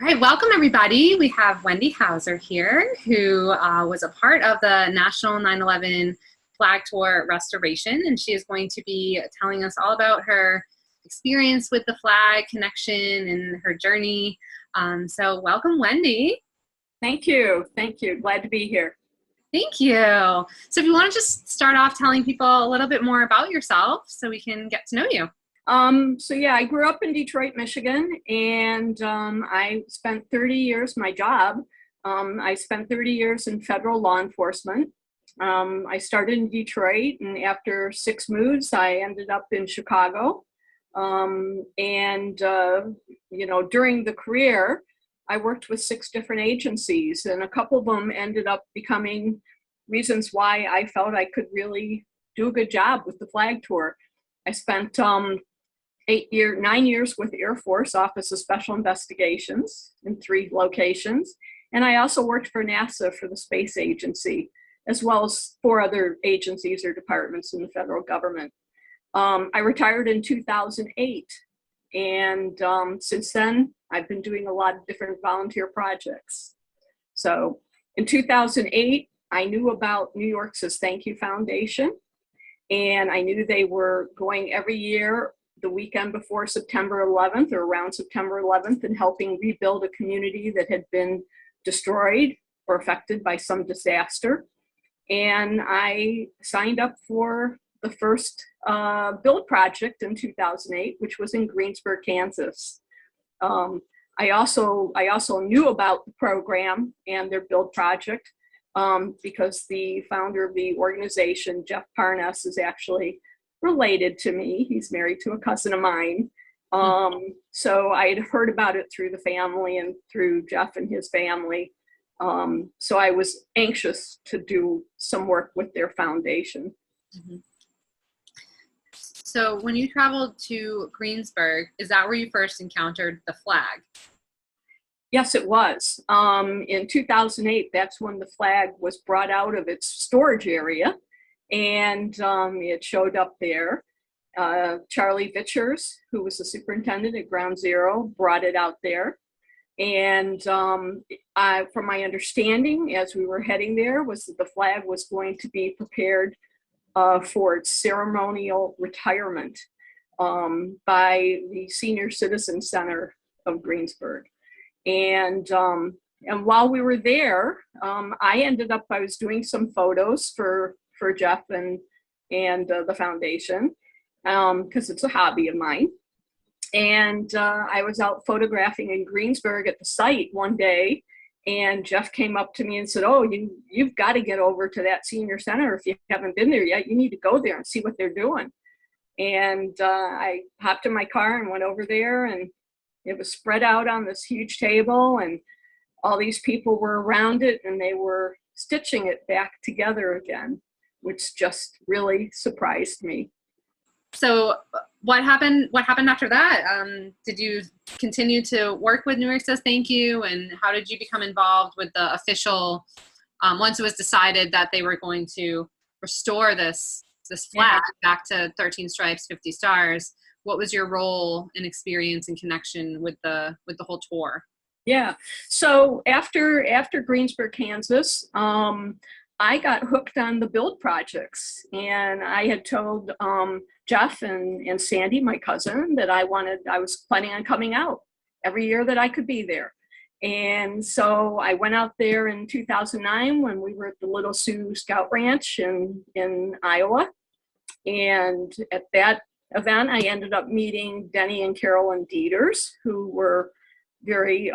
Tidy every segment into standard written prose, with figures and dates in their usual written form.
All right, welcome everybody. We have Wendy Hauser here, who was a part of the National 9/11 Flag Tour restoration, and she is going to be telling us all about her experience with the flag connection and her journey. So welcome, Wendy. Thank you. Thank you. Glad to be here. Thank you. So if you want to just start off telling people a little bit more about yourself so we can get to know you. I grew up in Detroit, Michigan, and I spent 30 years, my job, I spent 30 years in federal law enforcement. I started in Detroit, and after 6 moves, I ended up in Chicago. During the career, I worked with 6 different agencies, and a couple of them ended up becoming reasons why I felt I could really do a good job with the flag tour. I spent 9 years with the Air Force Office of Special Investigations in 3 locations. And I also worked for NASA for the Space Agency, as well as 4 other agencies or departments in the federal government. I retired in 2008. And since then, I've been doing a lot of different volunteer projects. So in 2008, I knew about New York's Thank You Foundation. And I knew they were going every year the weekend before September 11th or around September 11th and helping rebuild a community that had been destroyed or affected by some disaster. And I signed up for the first build project in 2008, which was in Greensburg, Kansas. I also knew about the program and their build project because the founder of the organization, Jeff Parnas, is actually related to me. He's married to a cousin of mine. So I had heard about it through the family and through Jeff and his family. So I was anxious to do some work with their foundation. Mm-hmm. So when you traveled to Greensburg, is that where you first encountered the flag? Yes, it was. In 2008, that's when the flag was brought out of its storage area. And it showed up there. Charlie Vitchers, who was the superintendent at Ground Zero, brought it out there. And from my understanding, as we were heading there, was that the flag was going to be prepared for its ceremonial retirement by the Senior Citizen Center of Greensburg. And while we were there, I was doing some photos for Jeff and the foundation because it's a hobby of mine. And I was out photographing in Greensburg at the site one day, and Jeff came up to me and said, "Oh, you've got to get over to that senior center. If you haven't been there yet, you need to go there and see what they're doing." And I hopped in my car and went over there, and it was spread out on this huge table, and all these people were around it, and they were stitching it back together again, which just really surprised me. So what happened after that? Did you continue to work with New York Says Thank You, and how did you become involved with the official, once it was decided that they were going to restore this flag back to 13 stripes, 50 stars? What was your role and experience and connection with the whole tour? Yeah, so after Greensburg, Kansas, I got hooked on the build projects, and I had told Jeff and Sandy, my cousin, that I was planning on coming out every year that I could be there. And so I went out there in 2009 when we were at the Little Sioux Scout Ranch in Iowa. And at that event, I ended up meeting Denny and Carolyn Dieters, who were very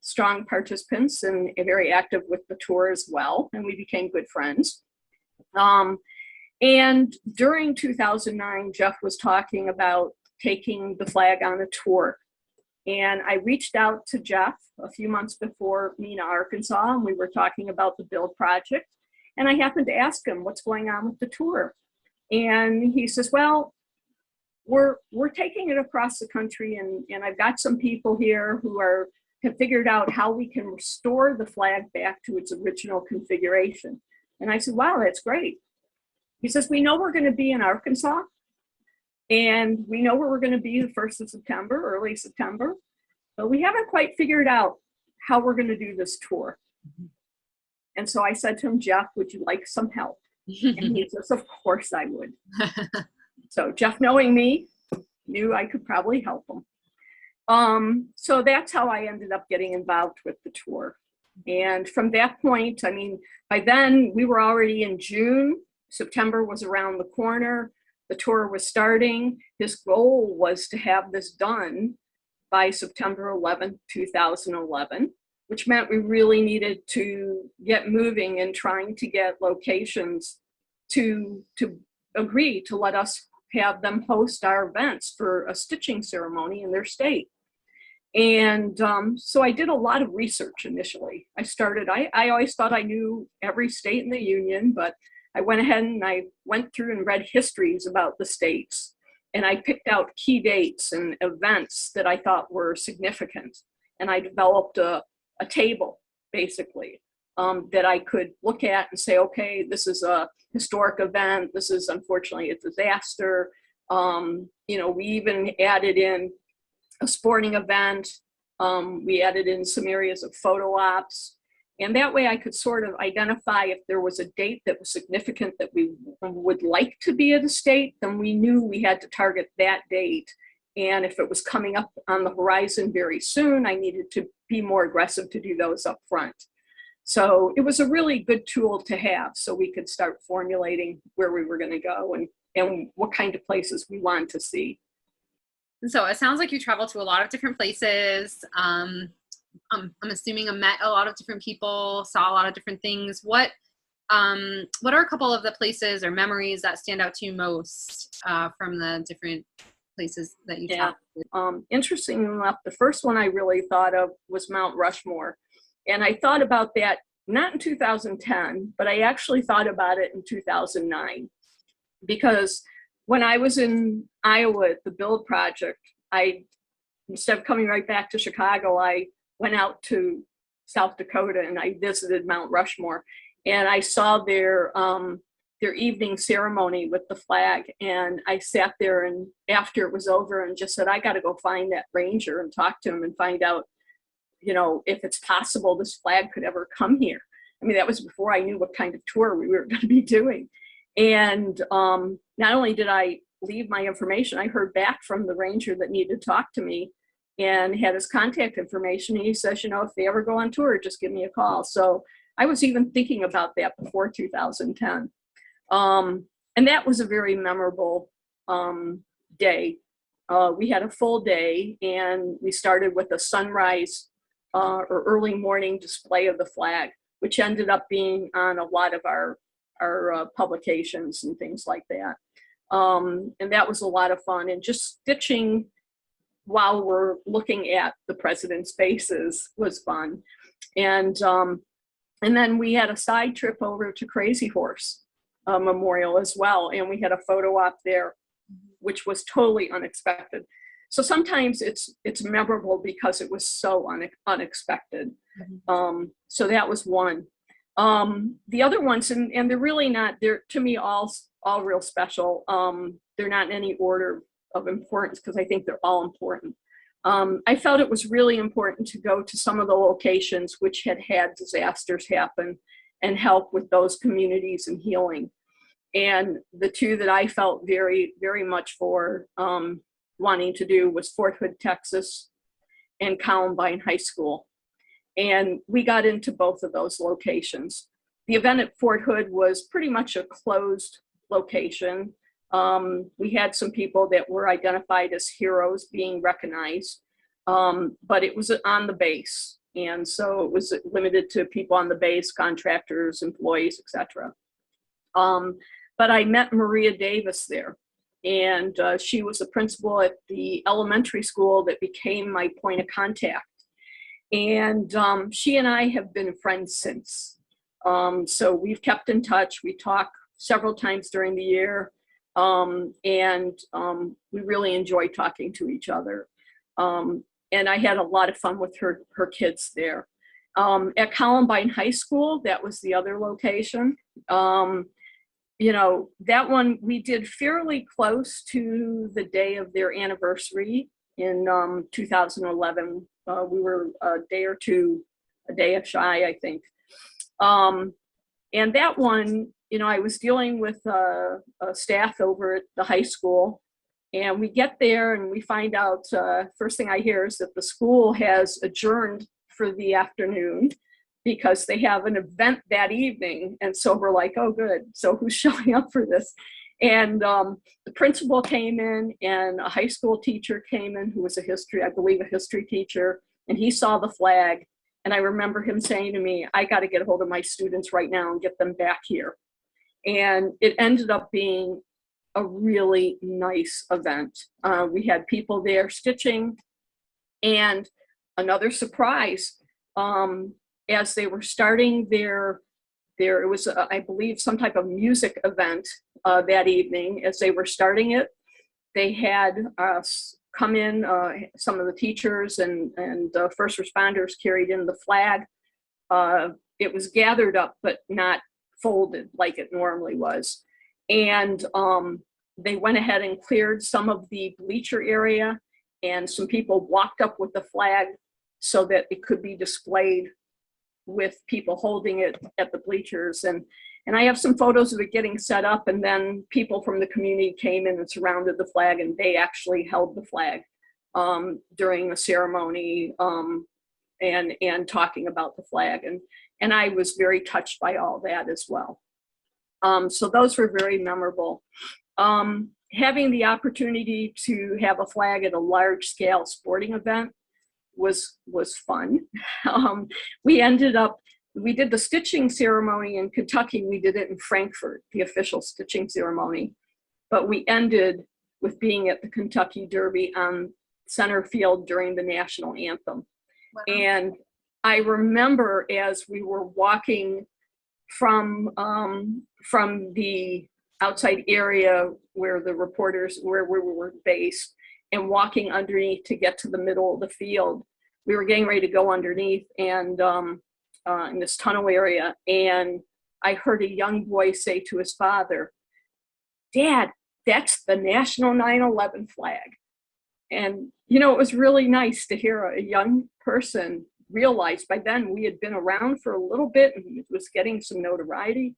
strong participants and very active with the tour as well, and we became good friends. And during 2009, Jeff was talking about taking the flag on a tour. And I reached out to Jeff a few months before Mena, Arkansas, and we were talking about the build project. And I happened to ask him what's going on with the tour. And he says, "Well, we're taking it across the country, and I've got some people here who have figured out how we can restore the flag back to its original configuration." And I said, "Wow, that's great." He says, "We know we're going to be in Arkansas, and we know where we're going to be the 1st of September, early September, but we haven't quite figured out how we're going to do this tour. And so I said to him, Jeff, would you like some help? And he says, of course I would. So Jeff, knowing me, knew I could probably help him. So that's how I ended up getting involved with the tour. And from that point, I mean, by then we were already in June. September was around the corner. The tour was starting. His goal was to have this done by September 11th, 2011, which meant we really needed to get moving and trying to get locations to agree to let us have them host our events for a stitching ceremony in their state. And so I did a lot of research initially. I always thought I knew every state in the union, but I went ahead and I went through and read histories about the states. And I picked out key dates and events that I thought were significant. And I developed a table, basically, that I could look at and say, okay, this is a historic event. This is unfortunately a disaster. You know, we even added in a sporting event. We added in some areas of photo ops. And that way I could sort of identify if there was a date that was significant that we would like to be at a state, then we knew we had to target that date. And if it was coming up on the horizon very soon, I needed to be more aggressive to do those up front. So it was a really good tool to have so we could start formulating where we were going to go and what kind of places we wanted to see. So it sounds like you traveled to a lot of different places. I'm assuming I met a lot of different people, saw a lot of different things. What are a couple of the places or memories that stand out to you most from the different places that you traveled to? Interesting enough, the first one I really thought of was Mount Rushmore. And I thought about that not in 2010, but I actually thought about it in 2009. Because when I was in Iowa at the Build Project, instead of coming right back to Chicago, I went out to South Dakota and I visited Mount Rushmore. And I saw their evening ceremony with the flag. And I sat there and after it was over and just said, I got to go find that ranger and talk to him and find out, you know, if it's possible this flag could ever come here. I mean, that was before I knew what kind of tour we were going to be doing. And not only did I leave my information, I heard back from the ranger that needed to talk to me and had his contact information. And he says, you know, if they ever go on tour, just give me a call. So I was even thinking about that before 2010. And that was a very memorable day. We had a full day and we started with a sunrise or early morning display of the flag, which ended up being on a lot of our publications and things like that. And that was a lot of fun. And just stitching while we're looking at the president's faces was fun. And then we had a side trip over to Crazy Horse Memorial as well. And we had a photo op there, which was totally unexpected. So sometimes it's memorable because it was so unexpected. So that was one. The other ones, and they're really not, they're to me all real special. They're not in any order of importance because I think they're all important. I felt it was really important to go to some of the locations which had had disasters happen and help with those communities and healing. And the two that I felt very, very much for wanting to do was Fort Hood, Texas, and Columbine High School. And we got into both of those locations. The event at Fort Hood was pretty much a closed location. We had some people that were identified as heroes being recognized, but it was on the base. And so it was limited to people on the base, contractors, employees, etc. But I met Maria Davis there. And she was the principal at the elementary school that became my point of contact. And she and I have been friends since. So we've kept in touch. We talk several times during the year. And we really enjoy talking to each other. And I had a lot of fun with her kids there. At Columbine High School, that was the other location. You know, that one we did fairly close to the day of their anniversary in 2011. We were a day or two a day shy, I think. And that one, you know, I was dealing with a staff over at the high school, and we get there and we find out, first thing I hear is that the school has adjourned for the afternoon because they have an event that evening. And so we're like, oh, good. So who's showing up for this? And the principal came in, and a high school teacher came in who was I believe a history teacher, and he saw the flag. And I remember him saying to me, I got to get a hold of my students right now and get them back here. And it ended up being a really nice event. We had people there stitching, and another surprise, as they were starting it was, I believe, some type of music event that evening. As they were starting it, they had us come in, some of the teachers and first responders carried in the flag. It was gathered up, but not folded like it normally was. And they went ahead and cleared some of the bleacher area, and some people walked up with the flag so that it could be displayed with people holding it at the bleachers. And I have some photos of it getting set up, and then people from the community came in and surrounded the flag, and they actually held the flag during the ceremony, and talking about the flag. And I was very touched by all that as well. So those were very memorable. Having the opportunity to have a flag at a large scale sporting event was fun. We did the stitching ceremony in Kentucky. We did it in Frankfurt, the official stitching ceremony, but we ended with being at the Kentucky Derby on center field during the national anthem. Wow. And I remember as we were walking from the outside area where the reporters, where we were based, and walking underneath to get to the middle of the field. We were getting ready to go underneath and in this tunnel area, and I heard a young boy say to his father, "Dad, that's the National 9/11 flag." And, you know, it was really nice to hear a young person realize. By then we had been around for a little bit and it was getting some notoriety.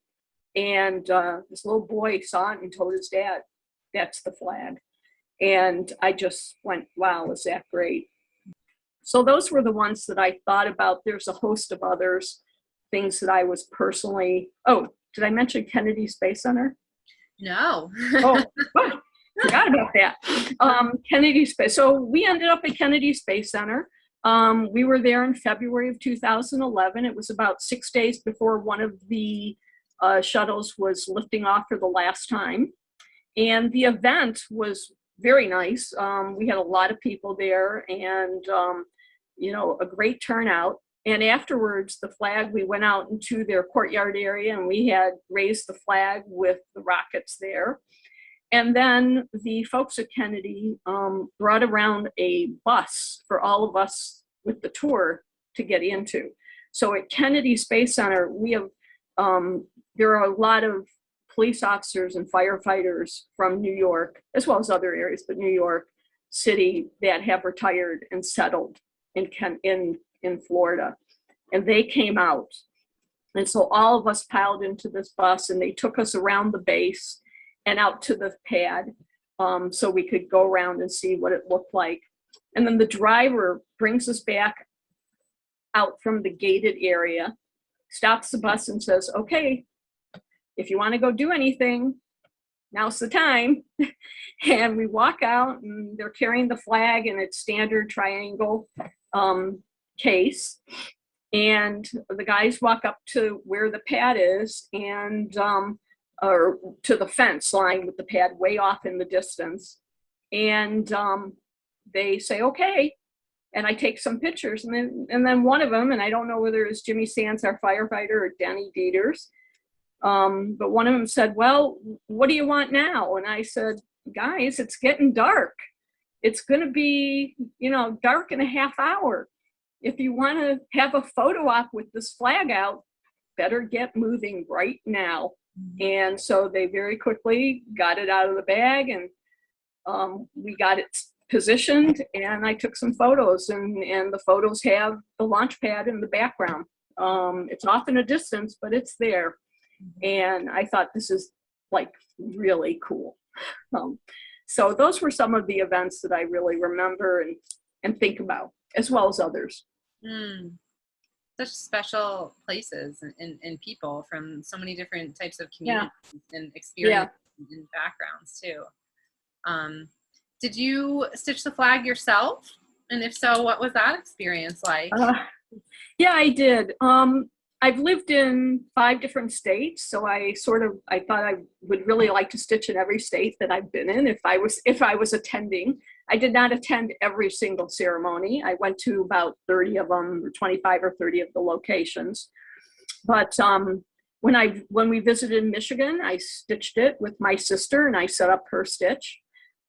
And this little boy saw it and told his dad, "That's the flag." And I just went, wow, is that great? So those were the ones that I thought about. There's a host of others, things that I was personally, oh, did I mention Kennedy Space Center? No. Oh, forgot about that. Kennedy Space. So we ended up at Kennedy Space Center. We were there in February of 2011. It was about 6 days before one of the shuttles was lifting off for the last time. And the event was very nice. We had a lot of people there, and you know, a great turnout. And afterwards, the flag, we went out into their courtyard area and we had raised the flag with the rockets there. And then the folks at Kennedy brought around a bus for all of us with the tour to get into. So at Kennedy Space Center, we have, there are a lot of police officers and firefighters from New York, as well as other areas, but New York City, that have retired and settled in Florida. And they came out. And so all of us piled into this bus, and they took us around the base and out to the pad, so we could go around and see what it looked like. And then the driver brings us back out from the gated area, stops the bus and says, "Okay, if you want to go do anything, now's the time." And we walk out, and they're carrying the flag in its standard triangle case. And the guys walk up to where the pad is, and or to the fence line with the pad way off in the distance. And they say, "Okay." And I take some pictures, and then one of them, and I don't know whether it was Jimmy Sands, our firefighter, or Denny Dieters, but one of them said, "Well, what do you want now?" And I said, "Guys, it's getting dark. It's going to be, you know, dark in a half hour. If you want to have a photo op with this flag out, better get moving right now." And so they very quickly got it out of the bag, and we got it positioned, and I took some photos, and the photos have the launch pad in the background. It's off in a distance, but it's there. And I thought, this is like really cool. So those were some of the events that I really remember and think about, as well as others. Such special places and people from so many different types of communities and experiences and backgrounds too. Did you stitch the flag yourself? And if so, what was that experience like? Yeah, I did. I've lived in 5 different states, so I thought I would really like to stitch in every state that I've been in if I was attending. I did not attend every single ceremony. I went to about 30 of them, or 25 or 30 of the locations. But when we visited Michigan, I stitched it with my sister, and I set up her stitch.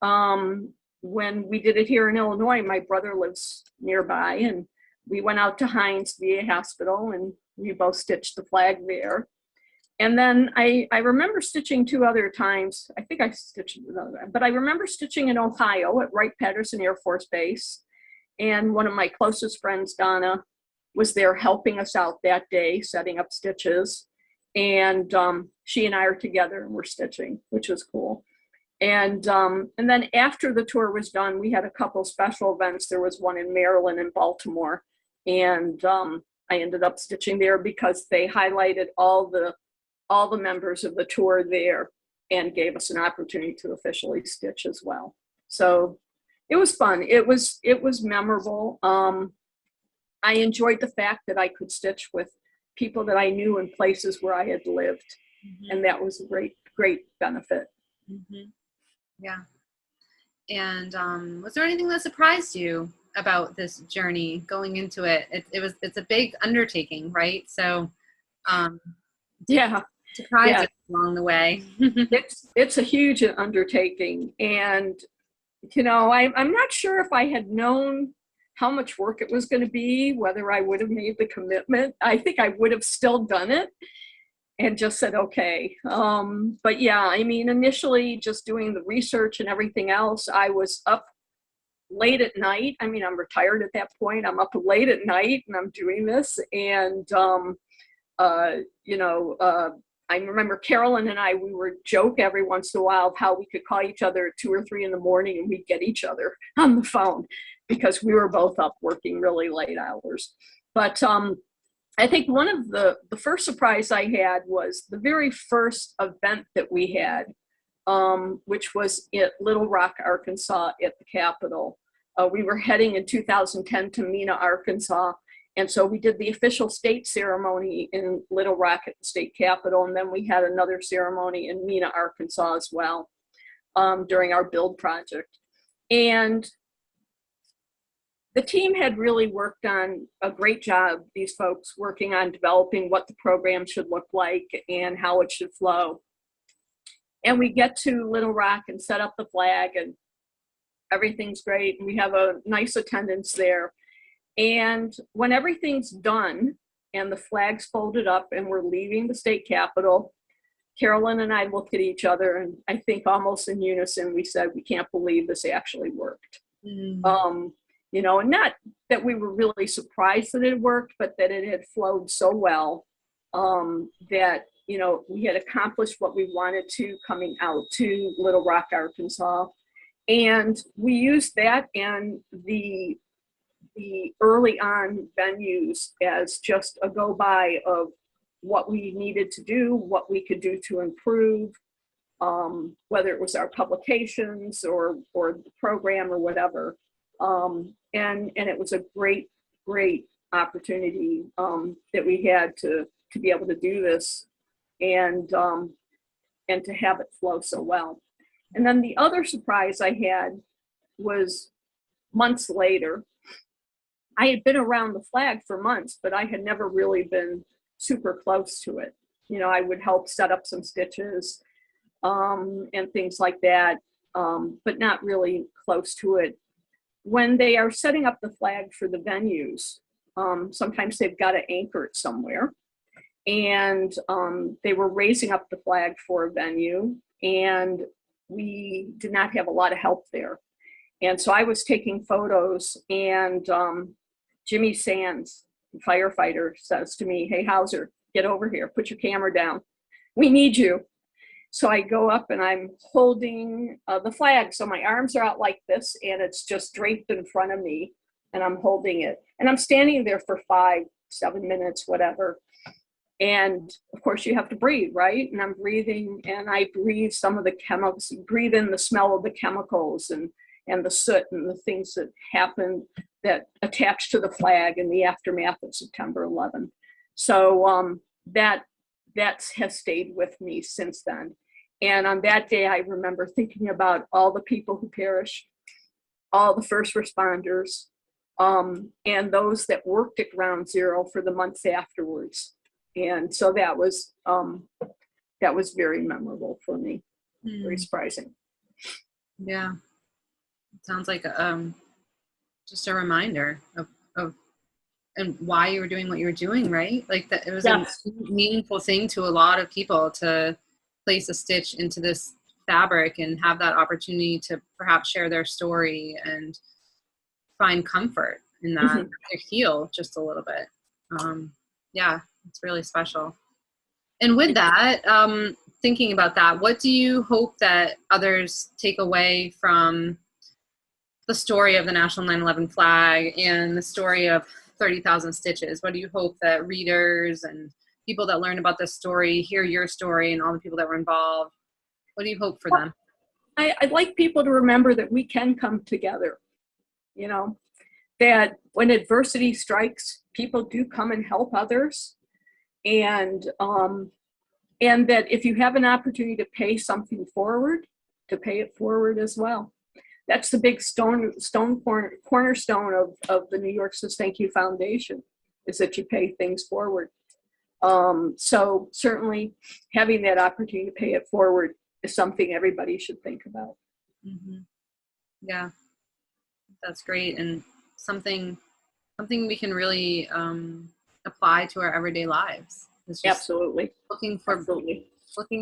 When we did it here in Illinois, my brother lives nearby, and we went out to Hines VA Hospital, and we both stitched the flag there. And then I remember stitching 2 other times. I think I stitched another time, but I remember stitching in Ohio at Wright-Patterson Air Force Base. And one of my closest friends, Donna, was there helping us out that day, setting up stitches. And she and I are together, and we're stitching, which was cool. And then after the tour was done, we had a couple special events. There was one in Maryland and Baltimore. And I ended up stitching there because they highlighted all the members of the tour there and gave us an opportunity to officially stitch as well. So it was fun. It was memorable. I enjoyed the fact that I could stitch with people that I knew in places where I had lived. And that was a great benefit. Yeah. And was there anything that surprised you about this journey going into it? It's a big undertaking, right? So surprised you along the way. It's a huge undertaking, and I'm not sure if I had known how much work it was going to be, whether I would have made the commitment. I think I would have still done it and just said okay. But yeah, I mean, initially just doing the research and everything else, I was up late at night. I mean, I'm retired at that point. I'm up late at night and I'm doing this. And, I remember Carolyn and I, we would joke every once in a while of how we could call each other at 2 or 3 in the morning and we'd get each other on the phone because we were both up working really late hours. But I think one of the first surprise I had was the very first event that we had, which was at Little Rock, Arkansas at the Capitol. We were heading in 2010 to Mena, Arkansas. And so we did the official state ceremony in Little Rock at the state capitol. And then we had another ceremony in Mena, Arkansas as well during our build project. And the team had really worked on a great job, these folks working on developing what the program should look like and how it should flow. And we get to Little Rock and set up the flag and everything's great. And we have a nice attendance there. And when everything's done and the flag's folded up and we're leaving the state capitol, Carolyn and I looked at each other and I think almost in unison, we said, we can't believe this actually worked. And not that we were really surprised that it worked, but that it had flowed so well that, we had accomplished what we wanted to coming out to Little Rock, Arkansas. And we used that and the early on venues as just a go-by of what we needed to do, what we could do to improve, whether it was our publications or the program or whatever. And it was a great opportunity that we had to be able to do this and to have it flow so well. And then the other surprise I had was months later. I had been around the flag for months, but I had never really been super close to it. I would help set up some stitches and things like that, but not really close to it. When they are setting up the flag for the venues, sometimes they've got to anchor it somewhere. And they were raising up the flag for a venue, and we did not have a lot of help there. And so I was taking photos, and Jimmy Sands, the firefighter, says to me, "Hey, Hauser, get over here, put your camera down. We need you." So I go up and I'm holding the flag. So my arms are out like this, and it's just draped in front of me, and I'm holding it. And I'm standing there for 5-7 minutes, whatever. And of course you have to breathe, right? And I'm breathing, and I breathe some of the chemicals, breathe in the smell of the chemicals and the soot and the things that happen that attach to the flag in the aftermath of September 11th. So that has stayed with me since then. And on that day, I remember thinking about all the people who perished, all the first responders, and those that worked at Ground Zero for the months afterwards. And so that was very memorable for me, very surprising. Yeah, it sounds like just a reminder of and why you were doing what you were doing, right? Like that it was a meaningful thing to a lot of people to place a stitch into this fabric and have that opportunity to perhaps share their story and find comfort in that, to heal just a little bit. Yeah, it's really special. And with that, thinking about that, what do you hope that others take away from the story of the National 9/11 flag and the story of 30,000 Stitches? What do you hope that readers and people that learn about this story hear your story and all the people that were involved? What do you hope for them? I'd like people to remember that we can come together, you know, that when adversity strikes, people do come and help others. And that if you have an opportunity to pay something forward, to pay it forward as well. That's the big cornerstone of the New York Says Thank You Foundation, is that you pay things forward. So certainly having that opportunity to pay it forward is something everybody should think about. Yeah, that's great. And something we can really apply to our everyday lives. It's just Absolutely. Looking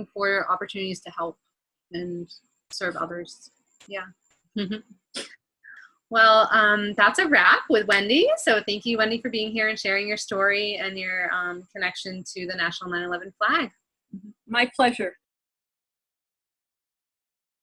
for opportunities to help and serve others. Yeah. Well, that's a wrap with Wendy. So thank you, Wendy, for being here and sharing your story and your connection to the National 9/11 flag. My pleasure.